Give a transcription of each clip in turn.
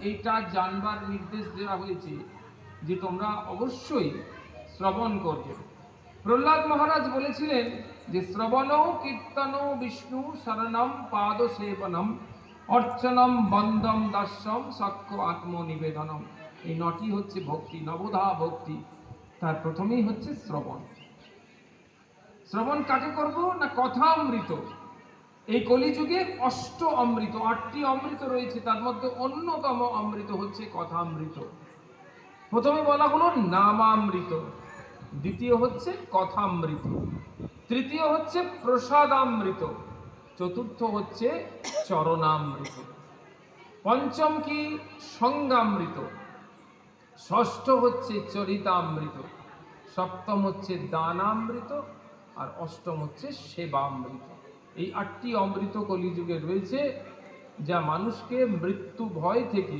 এইটা জানবার নির্দেশ দেওয়া হয়েছে যে তোমরা অবশ্যই শ্রবণ করবে। প্রহ্লাদ মহারাজ বলেছিলেন যে শ্রবণ কীর্তন বিষ্ণু শরণম পাদ সেবনম অর্চনম বন্দম দাস্যম সক্ষ আত্মনিবেদনম। এই নটি হচ্ছে ভক্তি, নবধা ভক্তি। তার প্রথমেই হচ্ছে শ্রবণ। শ্রবণ কাকে করব না? কথামৃত। এই কলিযুগে অষ্ট অমৃত, 8টি অমৃত রয়েছে, তার মধ্যে অন্যতম অমৃত হচ্ছে কথামৃত। প্রথমে বলা হলো নামামৃত, দ্বিতীয় হচ্ছে কথামৃত, তৃতীয় হচ্ছে প্রসাদামৃত, চতুর্থ হচ্ছে চরণামৃত, পঞ্চম কি সঙ্গামৃত, ষষ্ঠ হচ্ছে চরিতামৃত, সপ্তম হচ্ছে দানামৃত, আর অষ্টম হচ্ছে সেবামৃত। এই 8টি অমৃত কলিযুগে রয়েছে, যা মানুষকে মৃত্যু ভয় থেকে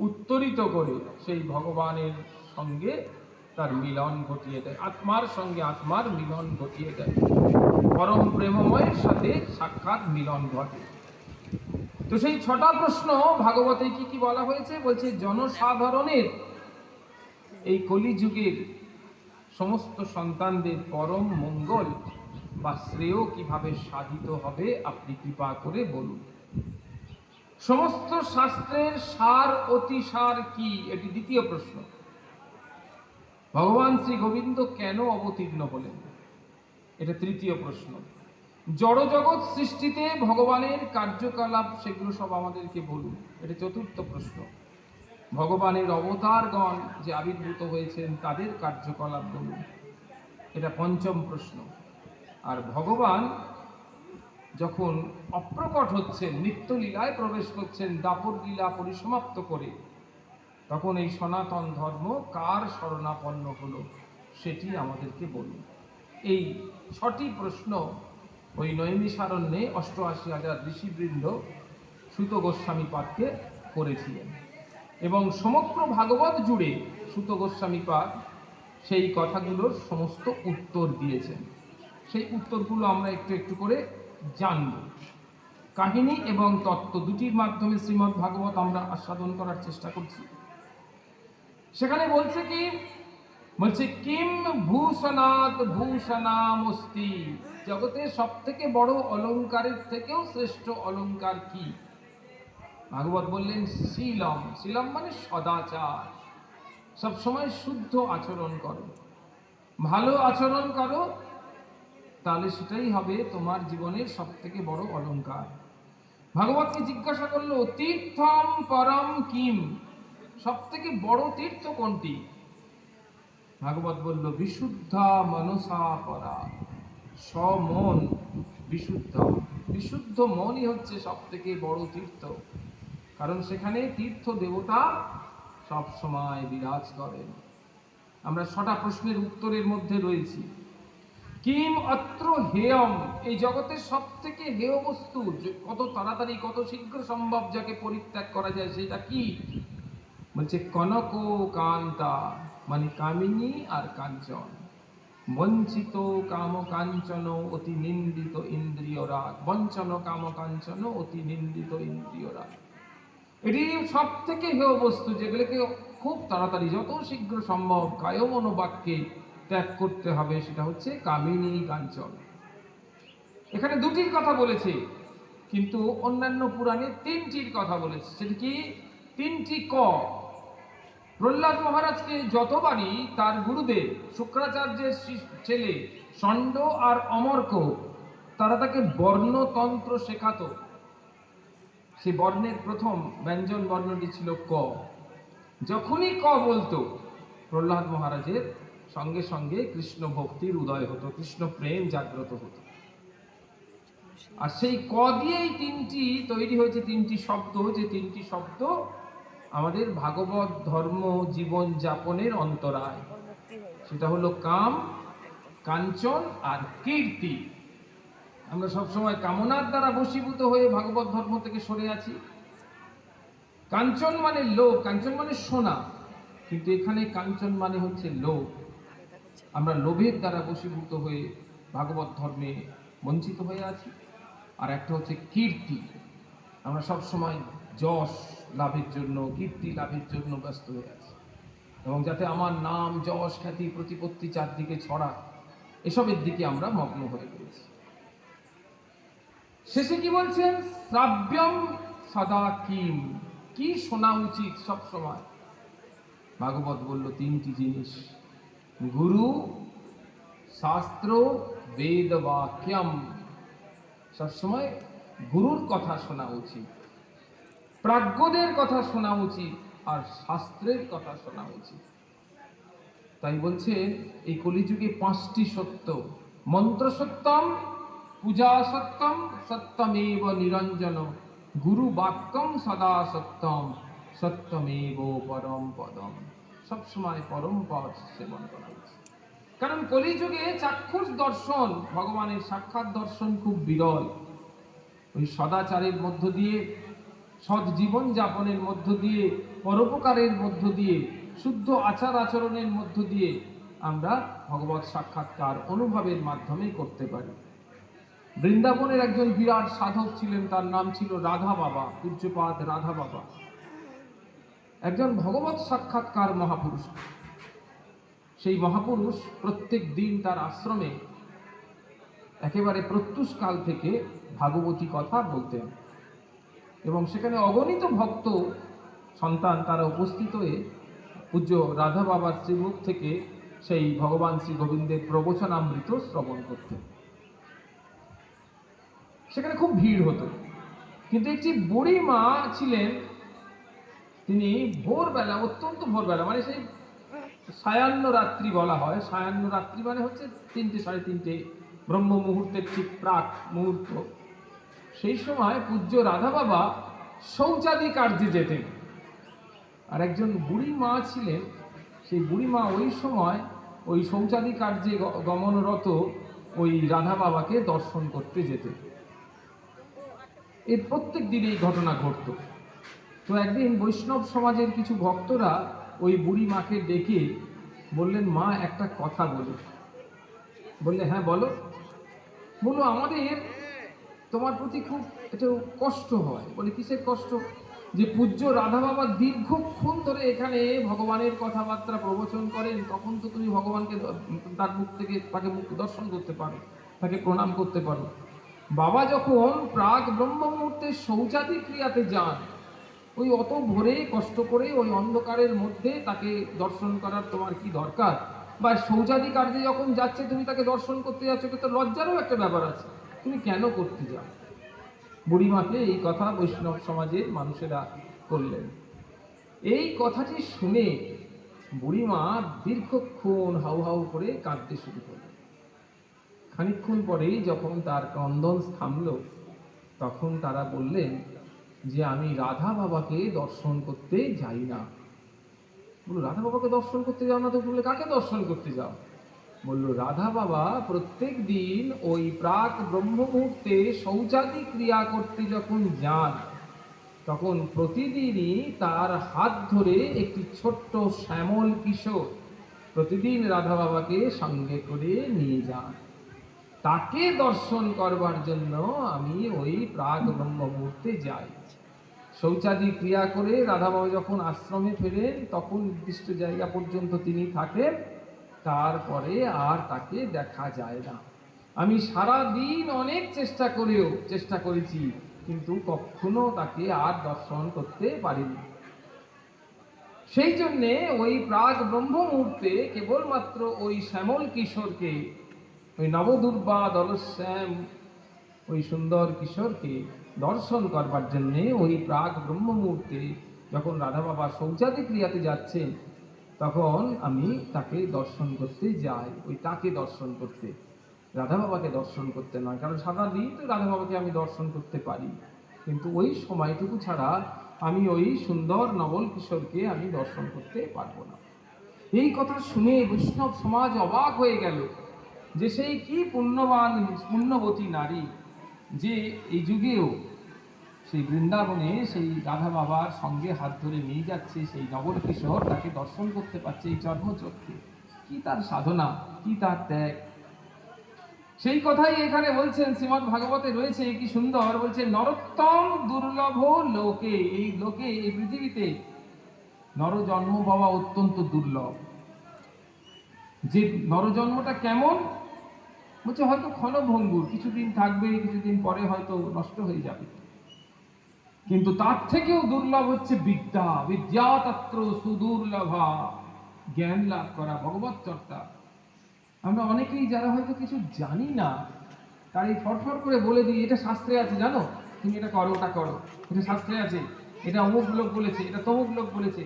উত্তরিত করে সেই ভগবানের সঙ্গে তার মিলন ঘটিয়ে দেয়, আত্মার সঙ্গে আত্মার মিলন ঘটিয়ে দেয়, পরম প্রেমময়ের সাথে সাক্ষাৎ মিলন ঘটে। তো সেই 6টা প্রশ্ন ভাগবতে কি কি বলা হয়েছে? বলছে জনসাধারণের এই কলিযুগের সমস্ত সন্তানদের পরম মঙ্গল বা শ্রেয় কিভাবে সাধিত হবে আপনি কৃপা করে বলুন। সমস্ত শাস্ত্রের সার অতিসার কি? এটি দ্বিতীয় প্রশ্ন। ভগবান শ্রী গোবিন্দ কেন অবতীর্ণ হলেন? এটা তৃতীয় প্রশ্ন। জড় জগৎ সৃষ্টিতে ভগবানের কার্যকলাপ সেগুলো সব আমাদেরকে বলুন, এটা চতুর্থ প্রশ্ন। ভগবানের অবতারগণ যে আবির্ভূত হয়েছেন তাদের কার্যকলাপ বলুন, এটা পঞ্চম প্রশ্ন। আর ভগবান যখন অপ্রকট হচ্ছেন, নিত্য লীলায় প্রবেশ করছেন, দাপর লীলা পরিসমাপ্ত করে, তখন এই সনাতন ধর্ম কার শরণাপন্ন হলো সেটি আমাদেরকে বলুন। এই 6টি প্রশ্ন ওই নৈমিষারণ্যে 88,000 ঋষিবৃন্দ সূত গোস্বামী পাদকে করেছিলেন, এবং সমগ্র ভাগবত জুড়ে সূত গোস্বামী পাদ সেই কথাগুলোর সমস্ত উত্তর দিয়েছেন। সেই উত্তরগুলো আমরা একটু একটু করে জানব। কাহিনী এবং তত্ত্ব দুটির মাধ্যমে শ্রীমদ্ ভাগবত আমরা আস্বাদন করার চেষ্টা করছি। সেখানে বলছে কি? বলছে কিম ভূষণাৎ ভূষণামস্তি, জগতে সব থেকে বড় অলঙ্কারের থেকেও শ্রেষ্ঠ অলঙ্কার কি? ভাগবত বললেন শীলম। শীলম মানে সদাচার, সবসময় শুদ্ধ আচরণ করো, ভালো আচরণ করো, তাহলে সেটাই হবে তোমার জীবনের সব থেকে বড় অলঙ্কার। ভাগবতকে জিজ্ঞাসা করলো তীর্থম পরম কিম, সব থেকে বড় তীর্থ কোনটি? ভাগবত বলল বিশুদ্ধা মনসা পরা, সমন বিশুদ্ধ। বিশুদ্ধ মনই হচ্ছে সব থেকে বড় তীর্থ, কারণ সেখানে তীর্থ দেবতা সব সময় বিরাজ করেন। আমরা 6টা প্রশ্নের উত্তরের মধ্যে রয়েছি। কিম অত্র হেয়ম, এই জগতের সব থেকে হেয় বস্তু, কত তাড়াতাড়ি কত শীঘ্র সম্ভব যাকে পরিত্যাগ করা যায় সেটা কি? বলছে কনক কান্তা, মানে কামিনী আর কাঞ্চন। বঞ্চিত কাম কাঞ্চন অতি নিন্দিত ইন্দ্রিয় রাগ, বঞ্চন কাম কাঞ্চন অতি নিন্দিত ইন্দ্রিয় রাগ। এটি সব থেকে হেয় বস্তু, যেগুলোকে খুব তাড়াতাড়ি যত শীঘ্র সম্ভব কায় মনোবাক্যে ত্যাগ করতে হবে, সেটা হচ্ছে কামিনী কাঞ্চন। এখানে 2টির কথা বলেছে, কিন্তু অন্যান্য পুরাণে 3টির কথা বলেছে। সেটা কি? 3টি ক। প্রহ্লাদ মহারাজকে যতবারই তার গুরুদেব শুক্রাচার্যের ছেলে ষণ্ড আর অমর্ক তারা তাকে বর্ণতন্ত্র শেখাতো, সে বর্ণের প্রথম ব্যঞ্জন বর্ণটি ছিল ক। যখনই ক বলতো প্রহ্লাদ মহারাজের সঙ্গে সঙ্গে কৃষ্ণ ভক্তির উদয় হতো, কৃষ্ণ প্রেম জাগ্রত হতো। আর সেই ক দিয়েই 3টি তৈরি হয়েছে, 3টি শব্দ, যে 3টি শব্দ আমাদের ভাগবত ধর্ম জীবন যাপনের অন্তরায়। সেটা হলো কাম, কাঞ্চন আর কীর্তি। আমরা সবসময় কামনার দ্বারা বশীভূত হয়ে ভাগবত ধর্ম থেকে সরে আছি। কাঞ্চন মানে লোভ, কাঞ্চন মানে সোনা, কিন্তু এখানে কাঞ্চন মানে হচ্ছে লোভ। আমরা লোভের দ্বারা বশীভূত হয়ে ভাগবত ধর্মে বঞ্চিত হয়ে আছি। আর একটা হচ্ছে কীর্তি, আমরা সবসময় যশ লাভের জন্য, কীর্তি লাভের জন্য ব্যস্ত হয়ে আছে, এবং যাতে আমার নাম, যশ, খ্যাতি, প্রতিপত্তি চারদিকে ছড়া, এসবের দিকে আমরা মগ্ন হয়ে গেছি। শেষে কি বলছেন? শ্রাব্যম সদা কিম, কি শোনা উচিত সব সময়? ভাগবত বলল তিনটি জিনিস: গুরু, শাস্ত্র, বেদ বাক্যম। সবসময় গুরুর কথা শোনা উচিত, প্রাজ্ঞদের কথা শোনা উচিত, আর শাস্ত্রের কথা শোনা উচিত। তাই বলছে এই কলিযুগে 5টি সত্য: মন্ত্র সত্যম, পূজা সত্যম, সত্যমেব নিরঞ্জন, গুরু বাক্যম সদা সত্যম, সত্যমেব পরম পদম। সবসময় পরম পদ সেবন করা উচিত। কারণ কলিযুগে চাক্ষুষ দর্শন, ভগবানের সাক্ষাৎ দর্শন খুব বিরল। ওই সদাচারের মধ্য দিয়ে, সৎ জীবন যাপনের মধ্য দিয়ে, পরোপকারের মধ্য দিয়ে, শুদ্ধ আচার আচরণের মধ্য দিয়ে আমরা ভগবত সাক্ষাৎকার অনুভবের মাধ্যমে করতে পারি। বৃন্দাবনের একজন বিরাট সাধক ছিলেন, তার নাম ছিল রাধা বাবা, পূজ্যপাদ রাধা বাবা, একজন ভগবত সাক্ষাৎকার মহাপুরুষ। সেই মহাপুরুষ প্রত্যেক দিন তার আশ্রমে একেবারে প্রত্যুষ কাল থেকে ভাগবতী কথা বলতেন, এবং সেখানে অগণিত ভক্ত সন্তান তারা উপস্থিত হয়ে পূজ্য রাধা বাবার শ্রীমুখ থেকে সেই ভগবান শ্রী গোবিন্দের প্রবচনামৃত শ্রবণ করতেন। সেখানে খুব ভিড় হতো, কিন্তু একটি বুড়ি মা ছিলেন, তিনি ভোরবেলা, অত্যন্ত ভোরবেলা, মানে সেই সায়াহ্ন রাত্রি বলা হয়। সায়াহ্ন রাত্রি মানে হচ্ছে 3টে, 3:30 ব্রহ্ম মুহূর্তের ঠিক প্রাক মুহূর্ত। সেই সময় পূজ্য রাধা বাবা শৌচাদি কার্যে যেতেন, আর একজন বুড়ি মা ছিলেন, সেই বুড়ি মা ওই সময় ওই শৌচাদি কার্যে গমনরত ওই রাধা বাবাকে দর্শন করতে যেতেন। এর প্রত্যেক দিন এই ঘটনা ঘটত। তো একদিন বৈষ্ণব সমাজের কিছু ভক্তরা ওই বুড়ি মাকে ডেকে বললেন, মা একটা কথা বলো। বললে, হ্যাঁ বলো। বলো, আমাদের তোমার প্রতি খুব একটু কষ্ট হয়। বলে, কিসের কষ্ট? যে পূজ্য রাধা বাবা দীর্ঘক্ষণ ধরে এখানে ভগবানের কথাবার্তা প্রবচন করেন, তখন তো তুমি ভগবানকে তার মুখ থেকে তাকে মুখ দর্শন করতে পারো, তাকে প্রণাম করতে পারো। বাবা যখন প্রাক ব্রহ্ম মুহূর্তে শৌচাদি ক্রিয়াতে যান, ওই অত ভোরে কষ্ট করে ওই অন্ধকারের মধ্যে তাকে দর্শন করার তোমার কি দরকার? বা শৌচাদি কার্যে যখন যাচ্ছে তুমি তাকে দর্শন করতে যাচ্ছ, তো লজ্জারও একটা ব্যাপার আছে, তুমি কেন করতে যাও? বুড়িমাকে এই কথা বৈষ্ণব সমাজের মানুষেরা করলেন। এই কথাটি শুনে বুড়িমা দীর্ঘক্ষণ হাউ হাউ করে কাঁদতে শুরু করলেন। খানিকক্ষণ পরেই যখন তার ক্রন্দন থামল, তখন তারা বললেন যে আমি রাধা বাবাকে দর্শন করতে যাই না। বলল, রাধা বাবাকে দর্শন করতে যাও না? তো বললে, কাকে দর্শন করতে যাও? বলল, রাধা বাবা প্রত্যেক দিন ওই প্রাক ব্রহ্ম মুহূর্তে শৌচাদি ক্রিয়া করতে যখন যান, তখন প্রতিদিনই তার হাত ধরে একটি ছোট্ট শ্যামল কিশোর প্রতিদিন রাধা বাবাকে সঙ্গে করে নিয়ে যান। তাকে দর্শন করবার জন্য আমি ওই প্রাক ব্রহ্ম মুহূর্তে যাই। শৌচাদি ক্রিয়া করে রাধা বাবা যখন আশ্রমে ফেরেন, তখন নির্দিষ্ট জায়গা পর্যন্ত তিনি থাকেন, তারপরে আর তাকে দেখা যায় না। আমি সারা দিন অনেক চেষ্টা করেছি, কিন্তু কখনো তাকে আর দর্শন করতে পারিনি। সেই জন্যে ওই প্রাক ব্রহ্ম মুহূর্তে কেবলমাত্র ওই শ্যামল কিশোরকে, ওই নবদুর্বা দলশ্যাম ওই সুন্দর কিশোরকে দর্শন করবার জন্যে ওই প্রাক ব্রহ্ম মুহূর্তে যখন রাধা বাবা শৌচাদি ক্রিয়াতে যাচ্ছেন, তখন আমি তাকে দর্শন করতে যাই। ওই তাকে দর্শন করতে, রাধা বাবাকে দর্শন করতে নয়। কারণ সারা দিন তো রাধা বাবাকে আমি দর্শন করতে পারি, কিন্তু ওই সময়টুকু ছাড়া আমি ওই সুন্দর নবল কিশোরকে আমি দর্শন করতে পারবো না। এই কথা শুনে বৈষ্ণব সমাজ অবাক হয়ে গেল যে সেই কি পুণ্যবান পুণ্যবতী নারী, যে এই যুগেও সেই বৃন্দাবনে সেই রাধা বাবার সঙ্গে হাত ধরে নিয়ে যাচ্ছে সেই নবল কিশোর, তাকে দর্শন করতে পারছে এই জন্মচক্ষে। কি তার সাধনা, কি তার ত্যাগ! সেই কথাই এখানে বলছেন, শ্রীমদ্ ভাগবতে রয়েছে কি সুন্দর, বলছে নরোত্তম দুর্লভ লোকে, এই লোকে, এই পৃথিবীতে নরজন্ম পাওয়া অত্যন্ত দুর্লভ। যে নরজন্মটা কেমন, বলছে হয়তো ক্ষণভঙ্গুর, কিছুদিন থাকবে, কিছুদিন পরে হয়তো নষ্ট হয়ে যাবে, কিন্তু তার থেকেও দুর্লভ হচ্ছে বিদ্যা, বিদ্যা তত্র সুদুর্লভা, জ্ঞান লাভ করা, ভগবত চর্চা। আমরা অনেকেই যারা হয়তো কিছু জানি না, তাই ফটফট করে বলে দিই এটা শাস্ত্রে আছে, জানো তুমি এটা করো, ওটা করো, এটা শাস্ত্রে আছে, এটা অমুক লোক বলেছে, এটা তমুক লোক বলেছে।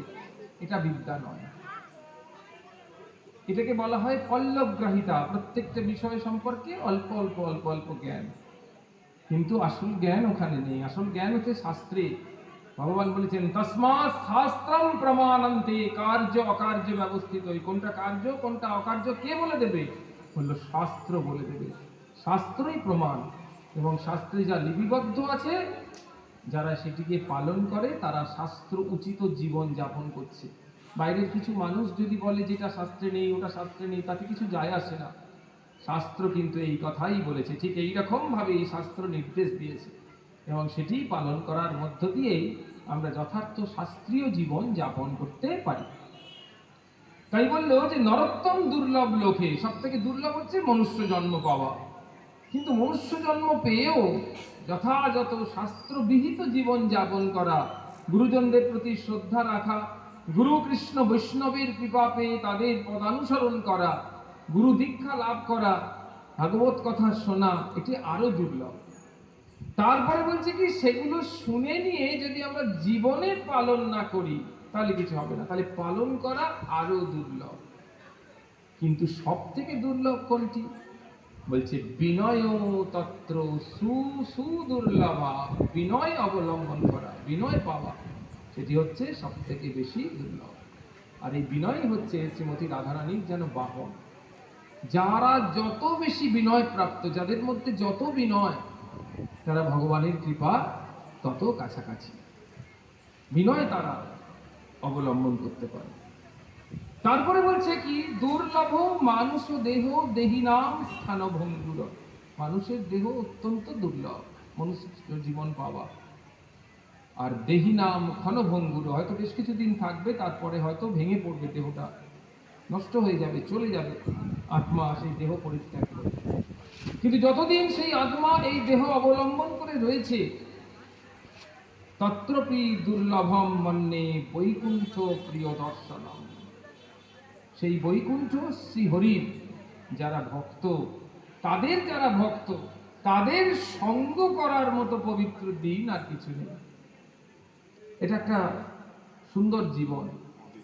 এটা বিদ্যা নয়, এটাকে বলা হয় পল্লবগ্রাহিতা, প্রত্যেকটা বিষয় সম্পর্কে অল্প অল্প অল্প অল্প জ্ঞান, কিন্তু আসল জ্ঞান ওখানে নেই। আসল জ্ঞান হচ্ছে শাস্ত্রে। ভগবান বলেছেন তস্মাৎ শাস্ত্রম প্রমাণন্তে, কার্য অকার্য ব্যবস্থিত। কোনটা কার্য কোনটা অকার্য কে বলে দেবে? বললো শাস্ত্র বলে দেবে। শাস্ত্রই প্রমাণ, এবং শাস্ত্রে যা লিপিবদ্ধ আছে, যারা সেটিকে পালন করে তারা শাস্ত্র উচিত জীবন যাপন করছে। বাইরের কিছু মানুষ যদি বলে যেটা শাস্ত্রে নেই, ওটা শাস্ত্রে নেই, তাতে কিছু যায় আসে না। শাস্ত্র কিন্তু এই কথাই বলেছে, ঠিক এইরকম ভাবে এই শাস্ত্র নির্দেশ দিয়েছে, এবং সেটি পালন করার মধ্য দিয়েই আমরা যথার্থ শাস্ত্রীয় জীবন যাপন করতে পারি। তাই বললো যে নরোত্তম দুর্লভ লোকে, সব থেকে দুর্লভ হচ্ছে মনুষ্য জন্ম পাওয়া। কিন্তু মনুষ্য জন্ম পেয়েও যথাযথ শাস্ত্রবিহিত জীবন যাপন করা, গুরুজনদের প্রতি শ্রদ্ধা রাখা, গুরু কৃষ্ণ বৈষ্ণবের কৃপা পেয়ে তাদের পদানুসরণ করা, গুরু দীক্ষা লাভ করা, ভাগবত কথা শোনা, এটি আরো দুর্লভ। তারপরে বলছে কি, সেগুলো শুনে নিয়ে যদি আমরা জীবনে পালন না করি তাহলে কিছু হবে না, তাহলে পালন করা আরো দুর্লভ। কিন্তু সব থেকে দুর্লভ কোনটি? বলছে বিনয় তত্র সুদুর্লভা, বিনয় অবলম্বন করা, বিনয় পাওয়া, সেটি হচ্ছে সব থেকে বেশি দুর্লভ। আর এই বিনয় হচ্ছে শ্রীমতী রাধারানীর যেন বাহন। যারা যত বেশি বিনয় প্রাপ্ত, যাদের মধ্যে যত বিনয়, তারা ভগবানের কৃপা তত কাছাকাছি। বিনয় তারা অবলম্বন করতে পারে। তারপরে বলছে কি, দুর্লভ মানুষ দেহ দেহিনাম স্থানভঙ্গুর, মানুষের দেহ অত্যন্ত দুর্লভ, মনুষ্য জীবন পাওয়া। আর দেহিনাম ক্ষণভঙ্গুর, হয়তো বেশ কিছুদিন থাকবে, তারপরে হয়তো ভেঙে পড়বে, দেহটা নষ্ট হয়ে যাবে, চলে যাবে, আত্মা সেই দেহ পরিত্যাগ করে। কিন্তু যতদিন সেই আত্মা এই দেহ অবলম্বন করে রয়েছে, তত্রপি দুর্লভম মন্যে বৈকুণ্ঠ প্রিয় দর্শনম, সেই বৈকুণ্ঠ শ্রীহরির যারা ভক্ত, তাদের যারা ভক্ত, তাদের সঙ্গ করার মতো পবিত্র দিন আর কিছু নেই। এটা একটা সুন্দর জীবন,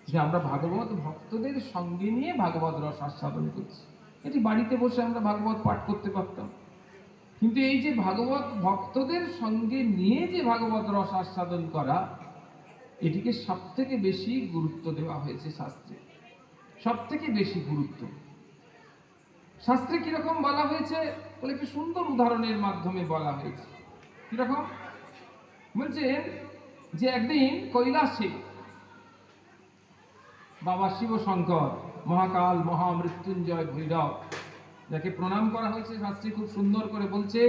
যে আমরা ভাগবত ভক্তদের সঙ্গে নিয়ে ভাগবত রস আস্বাদন করছি। এটি বাড়িতে বসে আমরা ভাগবত পাঠ করতে পারতাম, কিন্তু এই যে ভাগবত ভক্তদের সঙ্গে নিয়ে যে ভাগবত রস আস্বাদন করা, এটিকে সব থেকে বেশি গুরুত্ব দেওয়া হয়েছে শাস্ত্রে, সব থেকে বেশি গুরুত্ব। শাস্ত্রে কিরকম বলা হয়েছে বলে একটি সুন্দর উদাহরণের মাধ্যমে বলা হয়েছে। কিরকম বলছে, যে একদিন কৈলাসে বাবা শিব শঙ্কর, মহাকাল, মহামৃত্যুঞ্জয় ভৈরব, যাকে প্রণাম করা হয়েছে, শাস্ত্রী খুব সুন্দর করে বলছে,